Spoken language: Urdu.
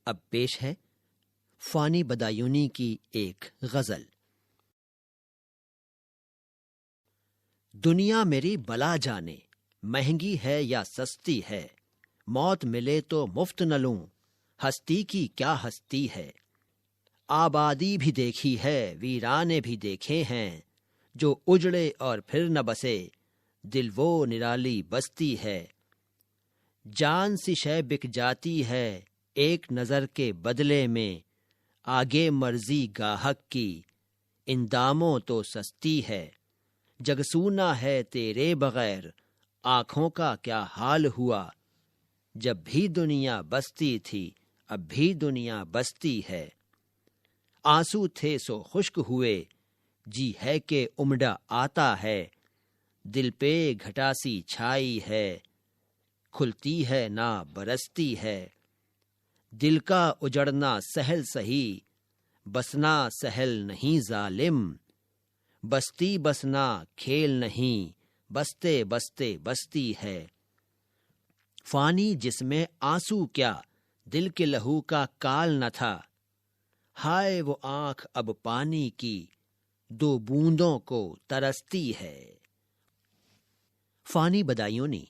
اب پیش ہے فانی بدایونی کی ایک غزل۔ دنیا میری بلا جانے، مہنگی ہے یا سستی ہے، موت ملے تو مفت نہ لوں، ہستی کی کیا ہستی ہے۔ آبادی بھی دیکھی ہے، ویرانے بھی دیکھے ہیں، جو اجڑے اور پھر نہ بسے، دل وہ نرالی بستی ہے۔ جان سی شے بک جاتی ہے ایک نظر کے بدلے میں، آگے مرضی گاہک کی ان داموں تو سستی ہے۔ جگ سونا ہے تیرے بغیر، آنکھوں کا کیا حال ہوا، جب بھی دنیا بستی تھی اب بھی دنیا بستی ہے۔ آنسو تھے سو خشک ہوئے، جی ہے کہ امڈا آتا ہے، دل پہ گھٹا سی چھائی ہے، کھلتی ہے نہ برستی ہے۔ دل کا اجڑنا سہل سہی، بسنا سہل نہیں ظالم، بستی بسنا کھیل نہیں، بستے بستے بستی ہے۔ فانی جس میں آنسو کیا دل کے لہو کا کال نہ تھا، ہائے وہ آنکھ اب پانی کی دو بوندوں کو ترستی ہے۔ فانی بدایونی